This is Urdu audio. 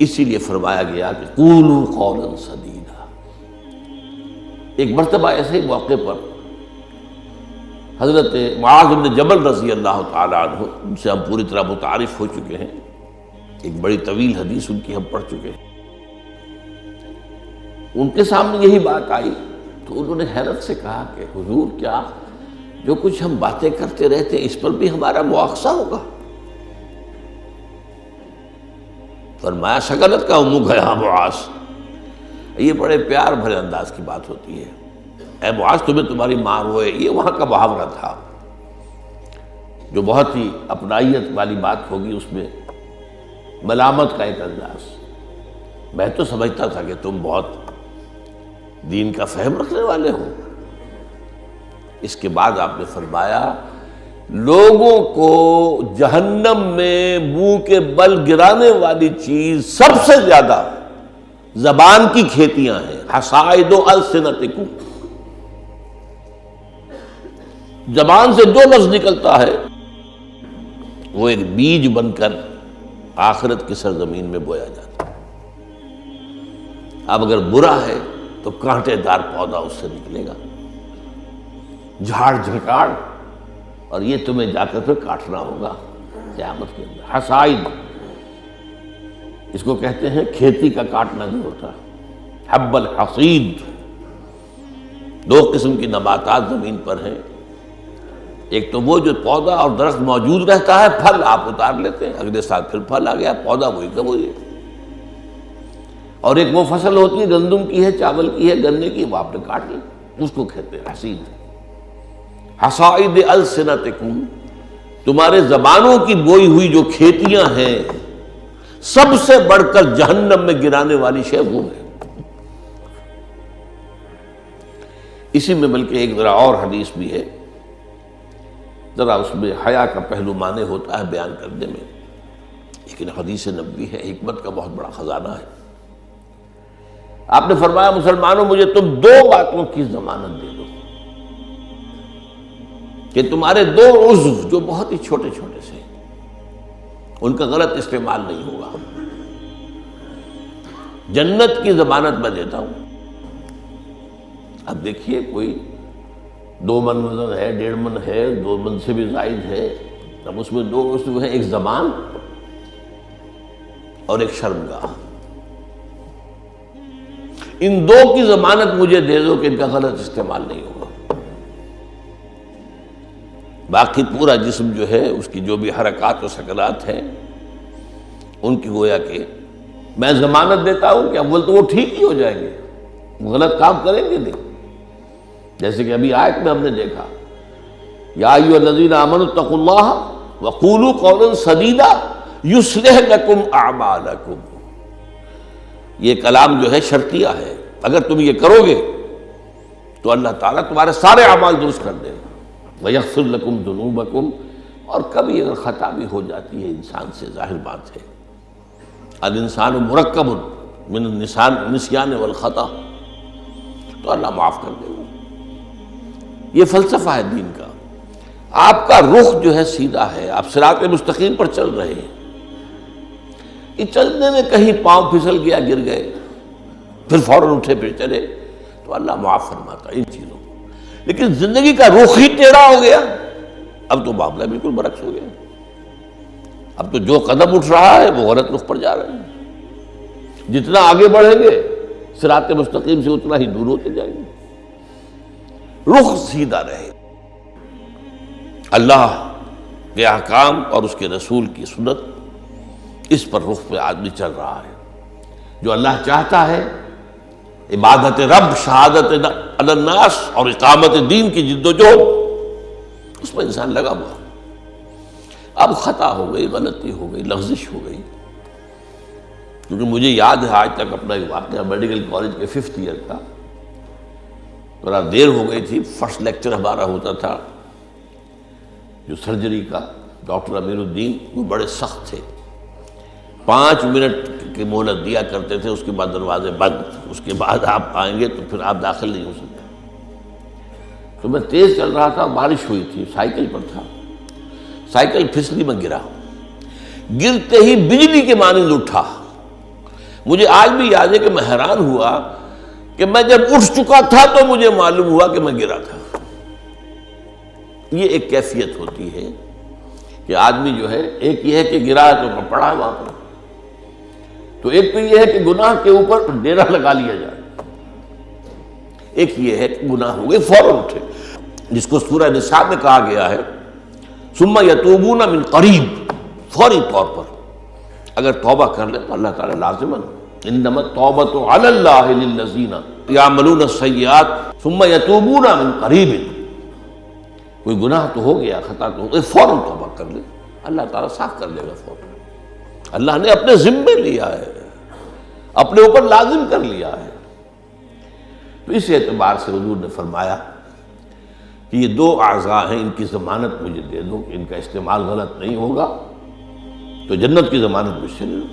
اسی لیے فرمایا گیا کہ قولوا قولا سدیدا۔ ایک مرتبہ ایسے ہی موقع پر حضرت معاذ بن جبل رضی اللہ تعالی عنہ، ان سے ہم پوری طرح متعارف ہو چکے ہیں، ایک بڑی طویل حدیث ان کی ہم پڑھ چکے ہیں، ان کے سامنے یہی بات آئی تو انہوں نے حیرت سے کہا کہ حضور، کیا جو کچھ ہم باتیں کرتے رہتے ہیں اس پر بھی ہمارا مواخذہ ہوگا؟ فرمایا شغلت کا امک ہے معاذ، یہ بڑے پیار بھرے انداز کی بات ہوتی ہے، اے معاذ تمہیں تمہاری ماں روئے، یہ وہاں کا محاورہ تھا جو بہت ہی اپنائیت والی بات ہوگی، اس میں ملامت کا ایک انداز۔ میں تو سمجھتا تھا کہ تم بہت دین کا فہم رکھنے والے ہو۔ اس کے بعد آپ نے فرمایا لوگوں کو جہنم میں منہ کے بل گرانے والی چیز سب سے زیادہ زبان کی کھیتیاں ہیں، حصائد السنتکم، زبان سے جو لفظ نکلتا ہے وہ ایک بیج بن کر آخرت کی سرزمین میں بویا جاتا ہے۔ اب اگر برا ہے تو کانٹے دار پودا اس سے نکلے گا، جھاڑ جھکاڑ، اور یہ تمہیں جا کر پھر کاٹنا ہوگا قیامت کے اندر۔ حصائد اس کو کہتے ہیں کھیتی کا کاٹنا جو ہوتا ہے، حب الحصید۔ دو قسم کی نباتات زمین پر ہیں، ایک تو وہ جو پودا اور درخت موجود رہتا ہے، پھل آپ اتار لیتے ہیں، اگلے سال پھر پھل آ گیا، پودا وہی کا وہی ہے، اور ایک وہ فصل ہوتی ہے گندم کی ہے، چاول کی ہے، گنے کی، وہ آپ نے کاٹ لی، اس کو کہتے ہیں حصید۔ حصائد السنتکم، تمہارے زبانوں کی بوئی ہوئی جو کھیتیاں ہیں، سب سے بڑھ کر جہنم میں گرانے والی شے وہ ہے۔ اسی میں بلکہ ایک ذرا اور حدیث بھی ہے، ذرا اس میں حیا کا پہلو مانے ہوتا ہے بیان کرنے میں، لیکن حدیث نبوی ہے، حکمت کا بہت بڑا خزانہ ہے۔ آپ نے فرمایا مسلمانوں مجھے تم دو باتوں کی ضمانت دے دو کہ تمہارے دو عضو جو بہت ہی چھوٹے چھوٹے سے، ان کا غلط استعمال نہیں ہوگا، جنت کی ضمانت میں دیتا ہوں۔ اب دیکھیے کوئی 2 من وزن ہے، 1.5 من ہے، 2 من سے بھی زائد ہے، اب اس میں 2 عضو ہیں، ایک زبان اور ایک شرمگاہ، ان 2 کی ضمانت مجھے دے دو کہ ان کا غلط استعمال نہیں ہوگا۔ باقی پورا جسم جو ہے، اس کی جو بھی حرکات و سکنات ہیں، ان کی گویا کہ میں ضمانت دیتا ہوں کہ اول تو وہ ٹھیک ہی ہو جائیں گے، وہ غلط کام کریں گے نہیں۔ جیسے کہ ابھی آیت میں ہم نے دیکھا یا ایھا الذین آمنوا اتقوا اللہ وقولوا قولا سدیدا یصلح لکم اعمالکم، یہ کلام جو ہے شرطیہ ہے، اگر تم یہ کرو گے تو اللہ تعالیٰ تمہارے سارے اعمال درست کر دے گا، وَيَغْفِرْ لَكُمْ ذُنُوبَكُمْ، اور کبھی اگر خطا بھی ہو جاتی ہے انسان سے، ظاہر بات ہے الانسان مرکب من النسیان والخطا، تو اللہ معاف کر دے گا۔ یہ فلسفہ ہے دین کا۔ آپ کا رخ جو ہے سیدھا ہے، آپ صراط مستقیم پر چل رہے ہیں، یہ چلنے میں کہیں پاؤں پھسل گیا، گر گئے، پھر فوراً اٹھے پھر چلے تو اللہ معاف فرماتا ہے ان چیزوں کو۔ لیکن زندگی کا رخ ہی ٹیڑھا ہو گیا، اب تو معاملہ بالکل برعکس ہو گیا، اب تو جو قدم اٹھ رہا ہے وہ غلط رخ پر جا رہے ہیں، جتنا آگے بڑھیں گے صراط مستقیم سے اتنا ہی دور ہوتے جائیں گے۔ رخ سیدھا رہے، اللہ کے احکام اور اس کے رسول کی سنت، اس پر رخ پہ آدمی چل رہا ہے۔ جو اللہ چاہتا ہے، عبادت رب، شہادت علی الناس اور اقامت دین کی جد و جہد، اس میں انسان لگا ہوا۔ اب خطا ہو گئی، غلطی ہو گئی، لغزش ہو گئی، کیونکہ مجھے یاد ہے آج تک اپنا ایک واقعہ میڈیکل کالج کے 5th ایئر کا، ذرا دیر ہو گئی تھی، فرسٹ لیکچر ہمارا ہوتا تھا جو سرجری کا، ڈاکٹر امیر الدین، وہ بڑے سخت تھے، 5 منٹ کی مہلت دیا کرتے تھے، اس کے بعد دروازے بند، اس کے بعد آپ آئیں گے تو پھر آپ داخل نہیں ہو سکتے۔ تو میں تیز چل رہا تھا، بارش ہوئی تھی، سائیکل پر تھا، سائیکل پھسلی میں گرا، گرتے ہی بجلی کے مانند اٹھا مجھے آج بھی یاد ہے کہ میں حیران ہوا کہ میں جب اٹھ چکا تھا تو مجھے معلوم ہوا کہ میں گرا تھا۔ یہ ایک کیفیت ہوتی ہے کہ آدمی جو ہے، ایک یہ ہے کہ گرا ہے تو پڑا ہے وہاں پر، تو ایک تو یہ ہے کہ گناہ کے اوپر ڈیرا لگا لیا جائے، ایک یہ ہے کہ گناہ ہو گئے فوراً اٹھے، جس کو سورہ نساء میں کہا گیا ہے ثم یتوبون من قریب، فوری طور پر اگر توبہ کر لے تو اللہ تعالیٰ لازماً انما التوبۃ علی اللہ للذین یعملون السیئات ثم یتوبون من قریب، کوئی گناہ تو ہو گیا، خطا تو ہو گئی، فوراً توبہ کر لے، اللہ تعالیٰ صاف کر دے گا فوراً۔ اللہ نے اپنے ذمے لیا ہے، اپنے اوپر لازم کر لیا ہے۔ تو اس اعتبار سے حضور نے فرمایا کہ یہ دو اعضاء ہیں، ان کی ضمانت مجھے دے دو کہ ان کا استعمال غلط نہیں ہوگا تو جنت کی ضمانت مجھ سے لے لو۔